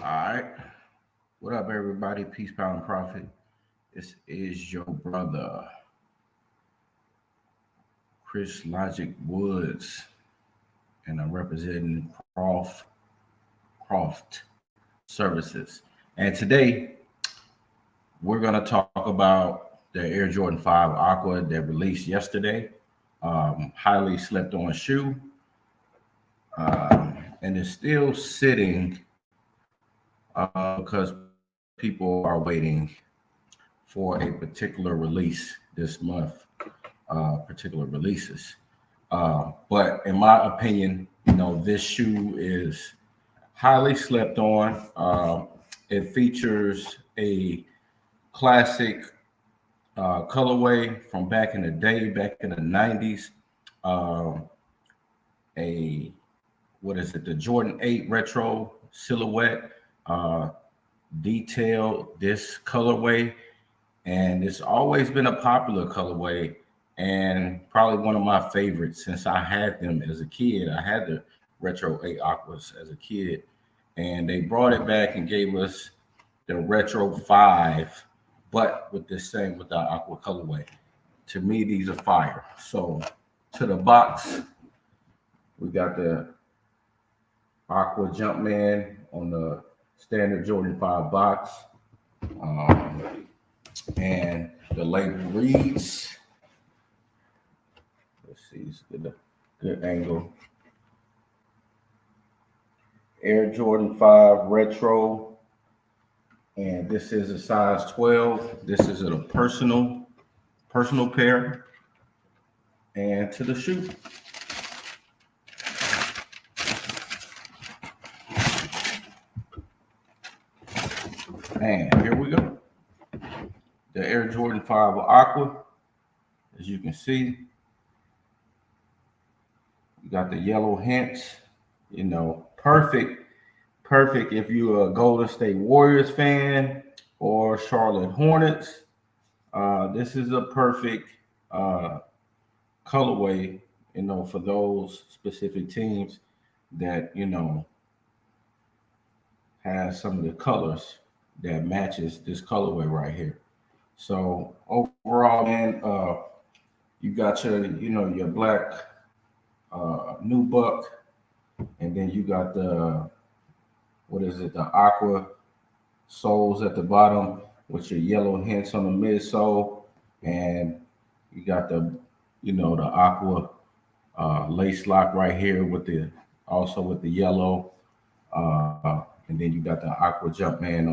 All right. What up, everybody? Peace, power, and profit. This is your brother, Chris Logic Woods, and I'm representing Croft Services. And today, we're going to talk about the Air Jordan 5 Aqua that released yesterday. Highly slept on shoe. And it's still sitting because people are waiting for a particular release this month, particular releases. But in my opinion, this shoe is highly slept on. It features a classic colorway from back in the day, back in the 90s. A what is it? The Jordan 8 retro silhouette, detailed this colorway, and it's always been a popular colorway and probably one of my favorites since I had them as a kid. I had the retro 8 Aquas as a kid, and they brought it back and gave us the retro 5, but with the Aqua colorway. To me, these are fire. So to the box, we got the Aqua Jumpman on the standard Jordan 5 box. And the label reads, let's see, it's good angle. Air Jordan 5 Retro. And this is a size 12. This is a personal pair. And to the shoe. And here we go. The Air Jordan 5 Aqua. As you can see, you got the yellow hints. Perfect if you're a Golden State Warriors fan or Charlotte Hornets. This is a perfect colorway, for those specific teams that, has some of the colors that matches this colorway right here. So overall, man, you got your black nubuck, and then you got the aqua soles at the bottom with your yellow hints on the midsole, and you got the aqua lace lock right here with the yellow, and then you got the Aqua Jumpman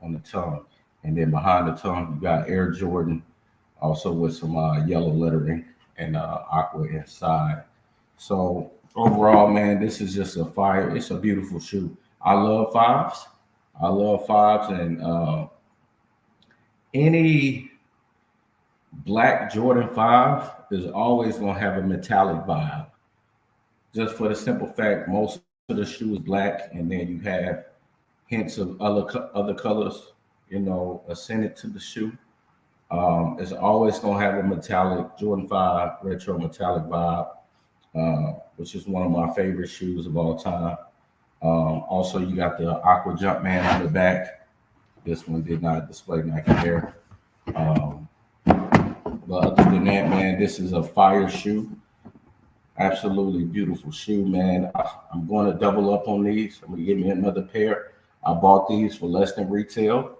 on the tongue, and then behind the tongue you got Air Jordan, also with some yellow lettering and aqua inside. So overall, man, this is just a fire. It's a beautiful shoe. I love fives. And any black Jordan 5 is always going to have a metallic vibe. Just for the simple fact, most of the shoe is black, and then you have hints of other colors, ascended to the shoe. It's always going to have a metallic Jordan 5 retro metallic vibe, which is one of my favorite shoes of all time. Also, you got the Aqua Jumpman on the back. This one did not display Nike Air. But other than that, man, this is a fire shoe. Absolutely beautiful shoe, man. I'm going to double up on these. I'm going to give me another pair. I bought these for less than retail.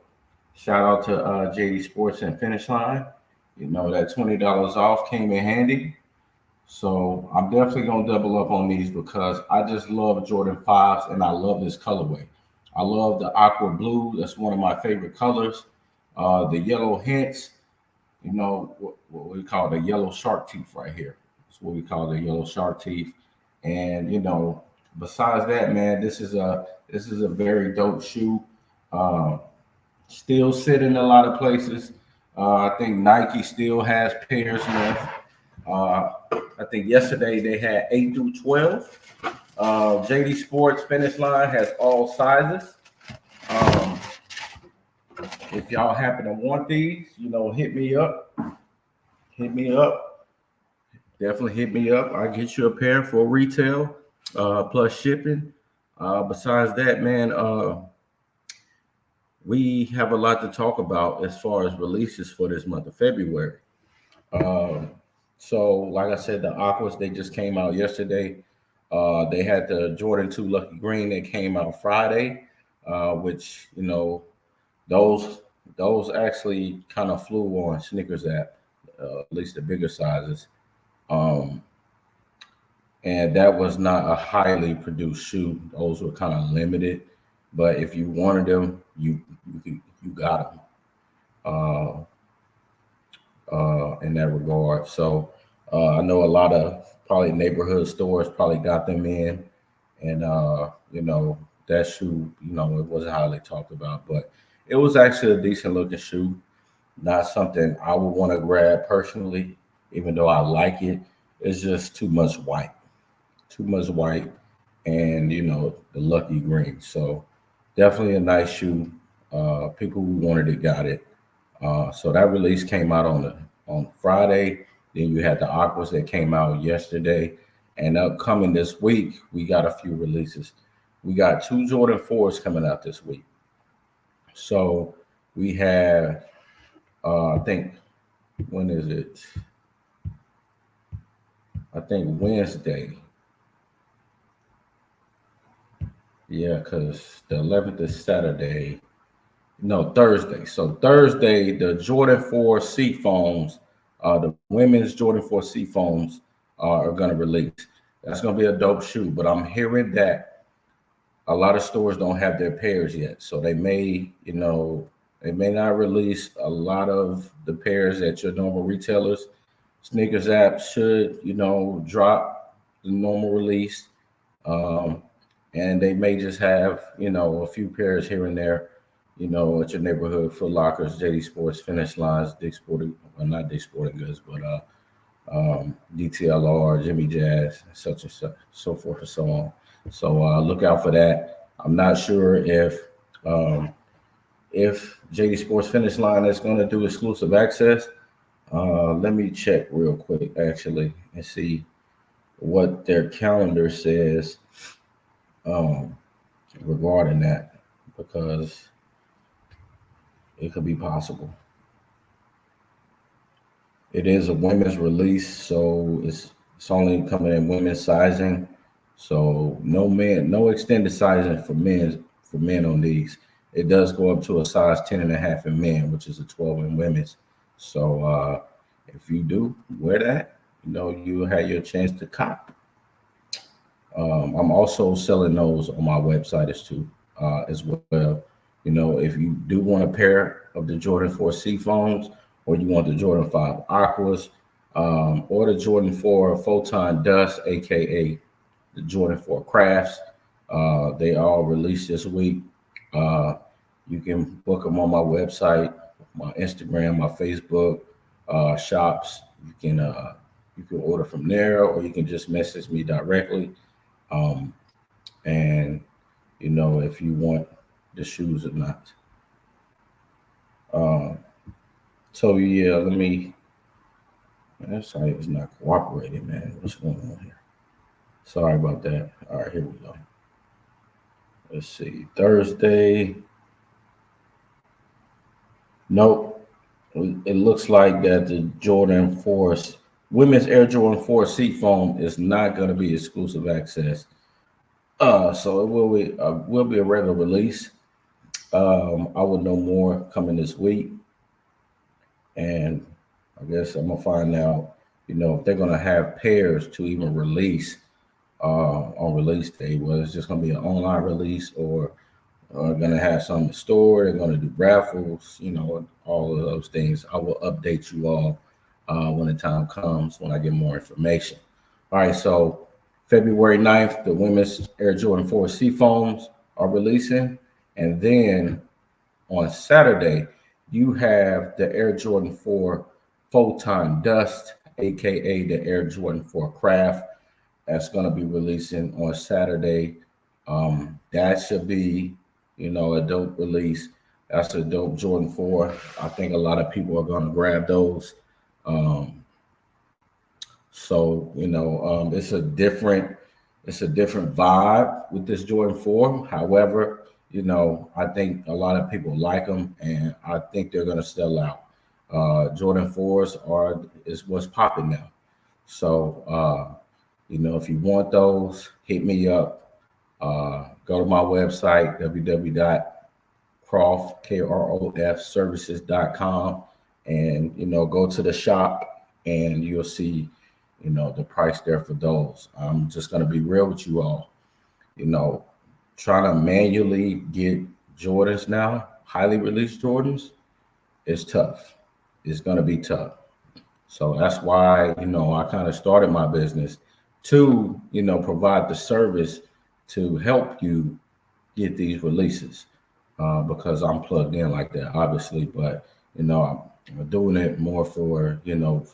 Shout out to JD Sports and Finish Line. That $20 off came in handy. So I'm definitely going to double up on these because I just love Jordan 5s and I love this colorway. I love the aqua blue. That's one of my favorite colors. The yellow hints, what we call the yellow shark teeth right here. That's what we call the yellow shark teeth. And, besides that, man, this is a very dope shoe. Still sit in a lot of places. I think Nike still has pairs left. I think yesterday they had 8 through 12. JD Sports Finish Line has all sizes. If y'all happen to want these, hit me up. Definitely hit me up. I'll get you a pair for retail plus shipping. Besides that, man, we have a lot to talk about as far as releases for this month of February. Um, so, like I said, the Aquas they just came out yesterday. They had the Jordan 2 Lucky Green that came out Friday, which those those actually kind of flew on Snickers app, at least the bigger sizes. Um, and that was not a highly produced shoe. Those were kind of limited, but if you wanted them, you got them. Uh, in that regard. So I know a lot of probably neighborhood stores probably got them in, and that shoe, it wasn't highly talked about, but it was actually a decent looking shoe. Not something I would want to grab personally, even though I like it. It's just too much white, and the lucky green. So definitely a nice shoe. People who wanted it got it. So that release came out on Friday. Then you had the Aquas that came out yesterday, and upcoming this week we got a few releases. We got two Jordan 4s coming out this week. So we have, I think, when is it? I think Wednesday. Yeah, because the 11th is Saturday. No, Thursday. So Thursday, the Jordan 4 Seafoams, the women's Jordan 4 Seafoams are going to release. That's going to be a dope shoe, but I'm hearing that a lot of stores don't have their pairs yet. So they may not release a lot of the pairs at your normal retailers. Sneakers app should, drop the normal release. Um, and they may just have, a few pairs here and there, at your neighborhood Foot Lockers, JD Sports, Finish Lines, Dick Sporting, well, not Dick Sporting Goods, but DTLR, Jimmy Jazz, such and such, so forth and so on. So look out for that. I'm not sure um, if JD Sports Finish Line is going to do exclusive access. Let me check real quick, actually, and see what their calendar says um, regarding that, because it could be possible. It is a women's release, so it's only coming in women's sizing. So no extended sizing for men on these. It does go up to a size 10 and a half in men, which is a 12 in women's. So if you do wear that, you have your chance to cop. I'm also selling those on my website as well. If you do want a pair of the Jordan 4 Seafoams, or you want the Jordan 5 Aquas, or the Jordan 4 Photon Dust, aka the Jordan 4 Crafts, they all released this week. Uh, you can book them on my website, my Instagram, my Facebook shops. You can order from there, or you can just message me directly. Um, and if you want the shoes or not. Um, so yeah, that site is not cooperating, man. What's going on here? Sorry about that. All right, here we go. Let's see. Thursday. Nope. It looks like that the Jordan 4 women's Air Jordan 4 Seafoam is not going to be exclusive access. So it will be a regular release. I will know more coming this week, and I guess I'm gonna find out, if they're gonna have pairs to even release on release day. Whether it's just gonna be an online release, or gonna have some in the store. They're gonna do raffles, all of those things. I will update you all when the time comes, when I get more information. All right, so February 9th, the women's Air Jordan 4 Seafoams are releasing. And then on Saturday, you have the Air Jordan 4 Photon Dust, aka the Air Jordan 4 Craft. That's going to be releasing on Saturday. That should be, a dope release. That's a dope Jordan 4. I think a lot of people are going to grab those. Um, it's a different vibe with this Jordan 4. However, I think a lot of people like them, and I think they're gonna sell out. Jordan 4s is what's popping now. So if you want those, hit me up. Go to my website, www.croft services.com, and go to the shop, and you'll see the price there for those. I'm just going to be real with you all. you know Trying to manually get Jordans now, highly released Jordans, is tough. It's going to be tough. So that's why, I kind of started my business to, provide the service to help you get these releases, because I'm plugged in like that, obviously. But, I'm doing it more for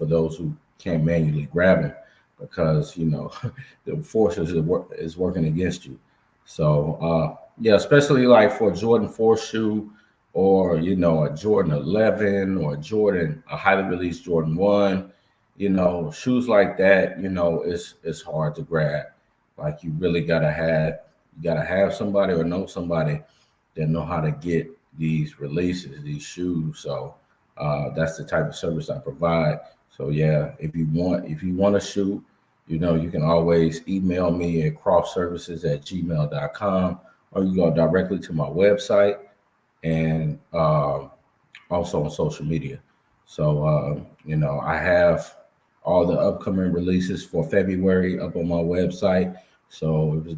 those who can't manually grab them, because, the forces is working against you. So, yeah, especially like for a Jordan 4 shoe, or a Jordan 11, or a highly released Jordan 1, shoes like that, it's hard to grab. Like, you gotta have somebody, or know somebody that know how to get these releases, these shoes. So that's the type of service I provide. So yeah, if you want a shoe, you can always email me at crossservices@gmail.com, or you go directly to my website, and also on social media. So, I have all the upcoming releases for February up on my website. So if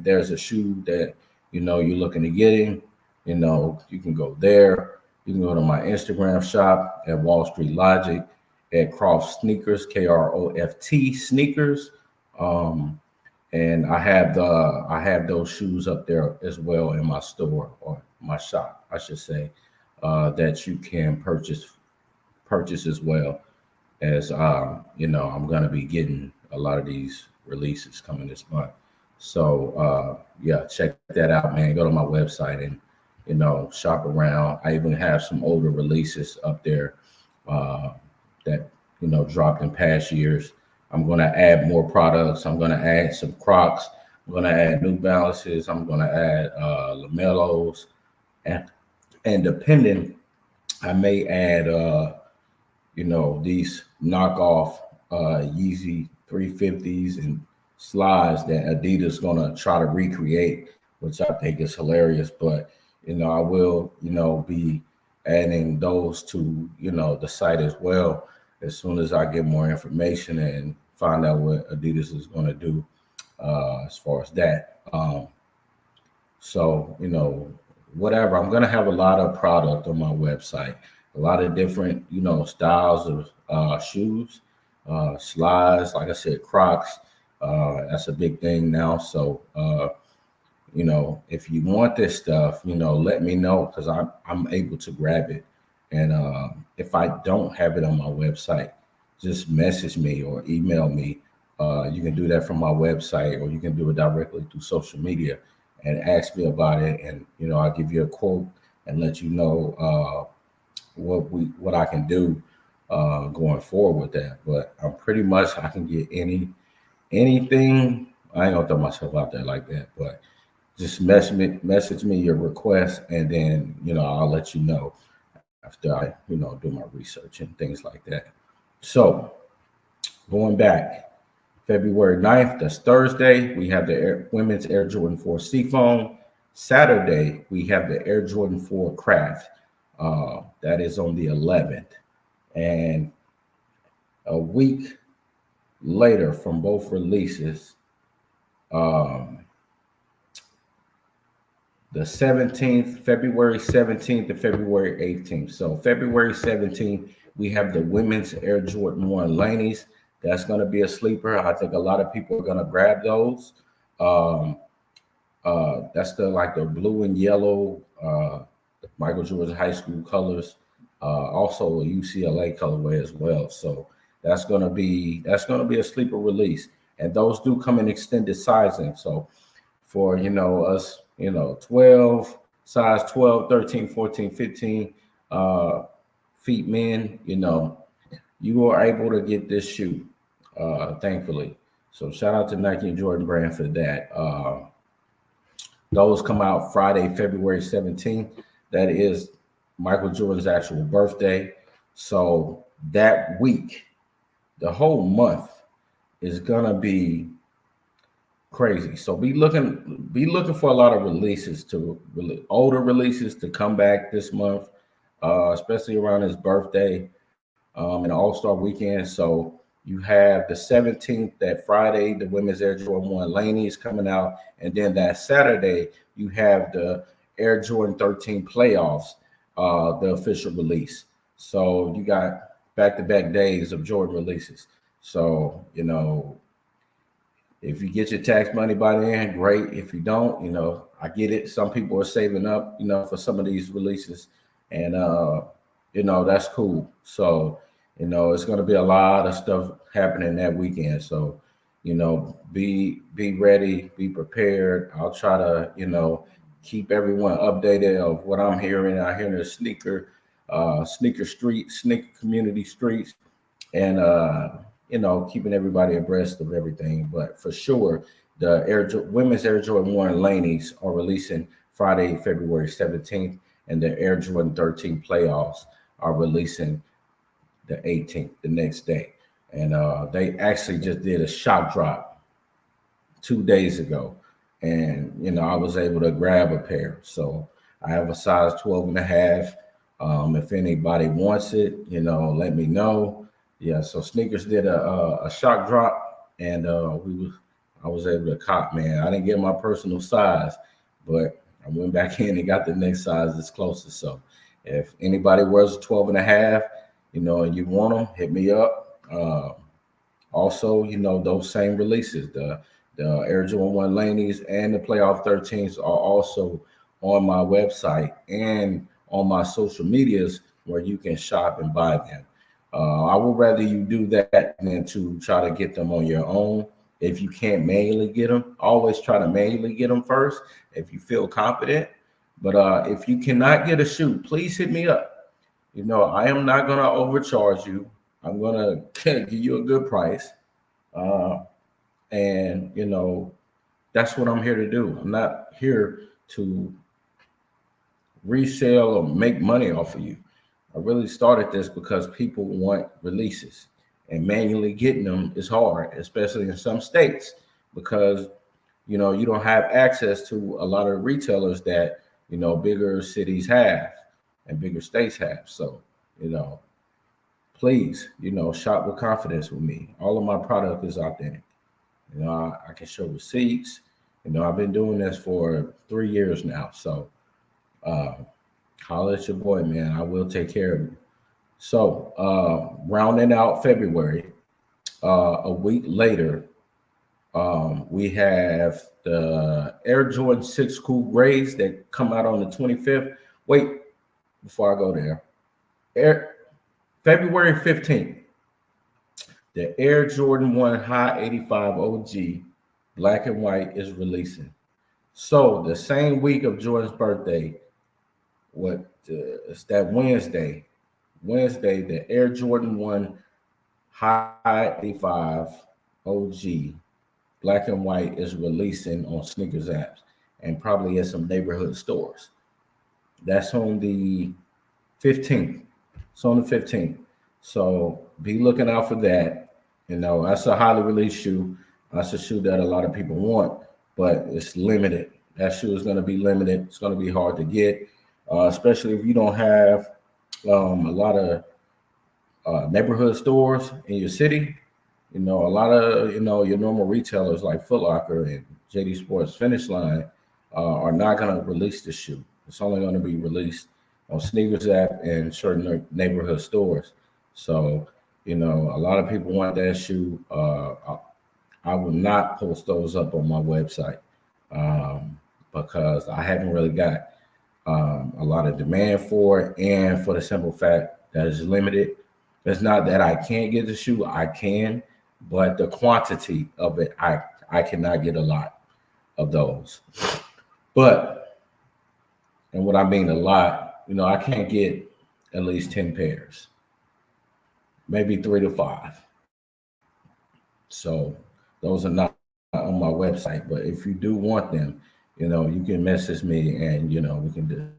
there's a shoe that you're looking to get in, you can go there. You can go to my Instagram shop at Wall Street Logic, at Croft Sneakers, Kroft Sneakers. Um, and I have those shoes up there as well in my store, or my shop, I should say, that you can purchase as well. As I'm gonna be getting a lot of these releases coming this month. So yeah, check that out, man. Go to my website and shop around. I even have some older releases up there, uh, that dropped in past years. I'm going to add more products. I'm going to add some Crocs. I'm going to add New Balances. I'm going to add Lamellos, and depending, I may add these knockoff Yeezy 350s and slides that Adidas gonna try to recreate, which I think is hilarious. But I will be adding those to the site as well, as soon as I get more information and find out what Adidas is gonna do as far as that. So, whatever, I'm going to have a lot of product on my website, a lot of different, styles of shoes, slides, like I said, Crocs. That's a big thing now. So, if you want this stuff, let me know, because I'm able to grab it. And if I don't have it on my website, just message me or email me. You can do that from my website, or you can do it directly through social media and ask me about it. And I'll give you a quote and let you know what I can do going forward with that. But I'm pretty much, I can get anything. I ain't gonna throw myself out there like that, but just message me your request, and then I'll let you know after I do my research and things like that. So, going back, February 9th, that's Thursday, we have the women's Air Jordan 4 Seafoam. Saturday, we have the Air Jordan 4 Craft. That is on the 11th. And a week later from both releases, um, the 17th, February 17th to February 18th. So February 17th, we have the women's Air Jordan 1 Laneys. That's going to be a sleeper. I think a lot of people are going to grab those. Um, that's the blue and yellow, Michael Jordan High School colors. Also a UCLA colorway as well. So that's gonna be a sleeper release. And those do come in extended sizing. So for us, 12, size 12, 13, 14, 15 feet men, you are able to get this shoe, thankfully. So shout out to Nike and Jordan Brand for that. Those come out Friday, February 17th. That is Michael Jordan's actual birthday. So that week, the whole month is gonna be crazy. So be looking for a lot of releases to older releases to come back this month, especially around his birthday and All Star weekend. So you have the 17th, that Friday, the Women's Air Jordan 1 Laney is coming out. And then that Saturday, you have the Air Jordan 13 playoffs, the official release. So you got back to back days of Jordan releases. So, if you get your tax money by then, great. If you don't, I get it. Some people are saving up, for some of these releases, and that's cool. So, it's going to be a lot of stuff happening that weekend. So, be ready, be prepared. I'll try to, keep everyone updated of what I'm hearing. I hear the sneaker community streets, and keeping everybody abreast of everything. But for sure, the Women's Air Jordan 1 Laneys are releasing Friday, February 17th, and the Air Jordan 13 playoffs are releasing the 18th, the next day. And they actually just did a shock drop 2 days ago. And, I was able to grab a pair. So I have a size 12 and a half. If anybody wants it, let me know. Yeah, so sneakers did a shock drop, and I was able to cop. Man, I didn't get my personal size, but I went back in and got the next size that's closest. So if anybody wears a 12 and a half, and you want them, hit me up. Also, those same releases, the Air Jordan 1 Laneys and the Playoff 13s are also on my website and on my social medias where you can shop and buy them. I would rather you do that than to try to get them on your own. If you can't manually get them, always try to manually get them first if you feel confident. But if you cannot get a shoe, please hit me up. I am not going to overcharge you. I'm going to give you a good price. And, that's what I'm here to do. I'm not here to resell or make money off of you. I really started this because people want releases, and manually getting them is hard, especially in some states, because you don't have access to a lot of retailers that bigger cities have and bigger states have. So please shop with confidence with me. All of my product is authentic. I can show receipts. I've been doing this for 3 years now. So uh, holler at your boy, man. I will take care of you. So rounding out February, a week later, we have the Air Jordan 6 Cool Grays that come out on the 25th. Wait, before I go there, February 15th, the Air Jordan 1 High 85 OG Black and White is releasing. So the same week of Jordan's birthday, it's that Wednesday, the Air Jordan 1 High 85 OG Black and White is releasing on sneakers apps and probably at some neighborhood stores. That's on the 15th. It's on the 15th. So be looking out for that. That's a highly released shoe. That's a shoe that a lot of people want, but it's limited. That shoe is going to be limited. It's going to be hard to get, especially if you don't have a lot of neighborhood stores in your city. A lot of your normal retailers like Foot Locker and JD Sports Finish Line are not going to release the shoe. It's only going to be released on Sneakers app and certain neighborhood stores. So a lot of people want that shoe. I will not post those up on my website because I haven't really got a lot of demand for it, and for the simple fact that it's limited. It's not that I can't get the shoe, I can, but the quantity of it, I cannot get a lot of those. But, and what I mean a lot, I can't get at least 10 pairs, maybe 3 to 5. So those are not on my website. But if you do want them, you can message me, and we can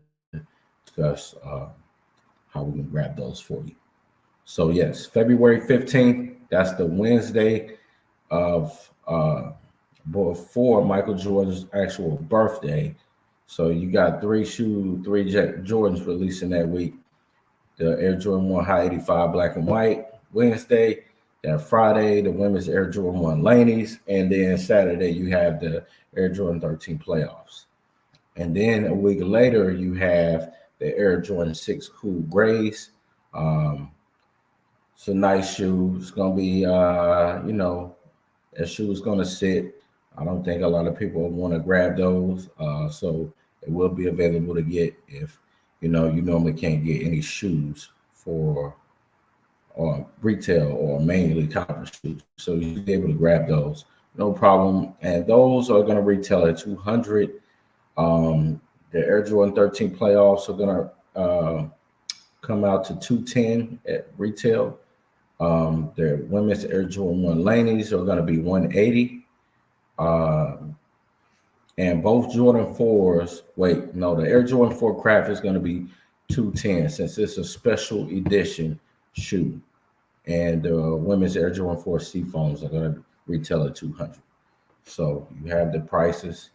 discuss how we can grab those for you. So yes, February 15th. That's the Wednesday of before Michael Jordan's actual birthday. So you got three Jordans releasing that week. The Air Jordan 1 High 85 black and white Wednesday. Then Friday, the women's Air Jordan 1 Laneys. And then Saturday, you have the Air Jordan 13 playoffs. And then a week later, you have the Air Jordan 6 Cool Grays. It's a nice shoe. It's going to be, that shoe is going to sit. I don't think a lot of people want to grab those. So it will be available to get if, you normally can't get any shoes for retail or mainly conference shoes. So you'll be able to grab those. No problem. And those are going to retail at 200. The Air Jordan 13 playoffs are going to come out to 210 at retail. The women's Air Jordan 1 Laneys are going to be 180. And both Jordan 4s, the Air Jordan 4 Craft is going to be 210 since it's a special edition shoe. And the women's Air Jordan 4 Seafoams are going to retail at 200. So you have the prices.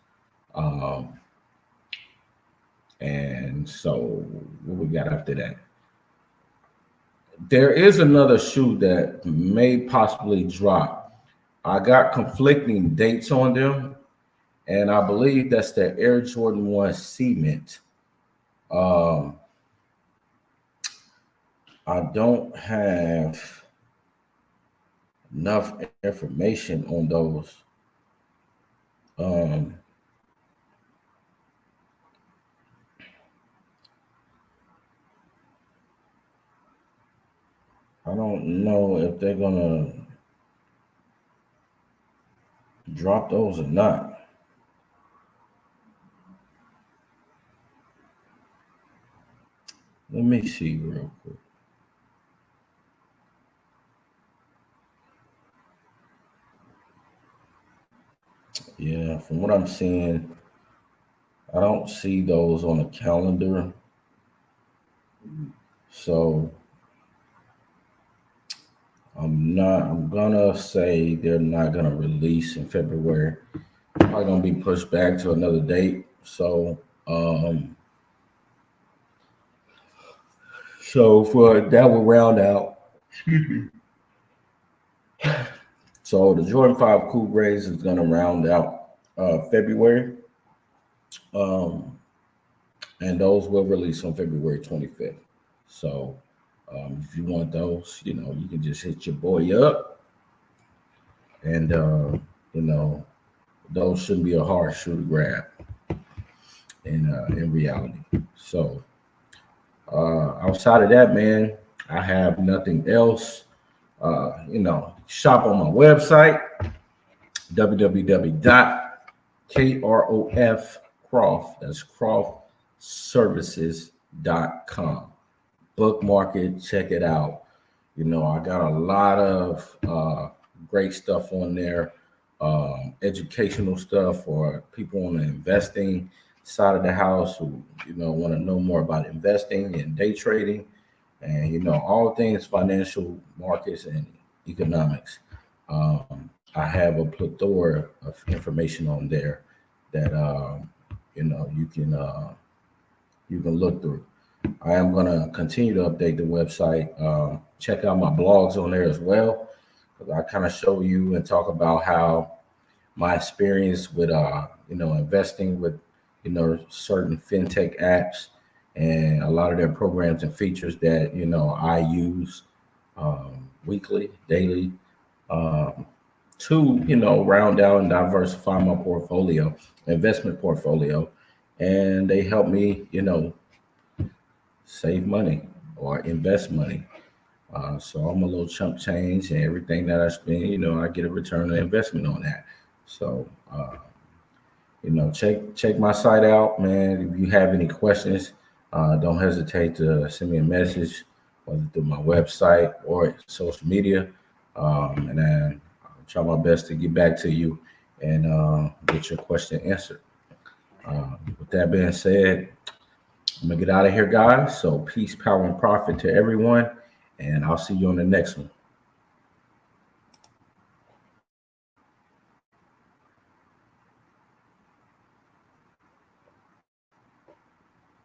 And so what we got after that? There is another shoe that may possibly drop. I got conflicting dates on them, and I believe that's the Air Jordan 1 Cement. I don't have enough information on those. I don't know if they're gonna drop those or not. Let me see real quick. Yeah, from what I'm seeing, I don't see those on the calendar. So I'm gonna say they're not gonna release in February. Probably gonna be pushed back to another date. So for that will round out. Excuse me. So the Jordan 5 Cool Grays is gonna round out February. And those will release on February 25th. So if you want those, you can just hit your boy up, and those shouldn't be a hard shoe to grab in reality. So outside of that, man, I have nothing else. Shop on my website, www.krofcroft, that's croftservices.com. Bookmark it, check it out. I got a lot of great stuff on there, educational stuff for people on the investing side of the house who, want to know more about investing and day trading and, all things financial markets and economics. I have a plethora of information on there that, you can look through. I am going to continue to update the website. Check out my blogs on there as well, because I kind of show you and talk about how my experience with, investing with, certain fintech apps and a lot of their programs and features that, I use weekly, daily, to, round out and diversify my investment portfolio. And they help me, save money or invest money. So I'm a little chump change, and everything that I spend, I get a return on investment on that. So, check my site out, man. If you have any questions, don't hesitate to send me a message, whether through my website or social media. And I'll try my best to get back to you and get your question answered. With that being said, I'm gonna get out of here, guys. So peace, power, and profit to everyone, and I'll see you on the next one.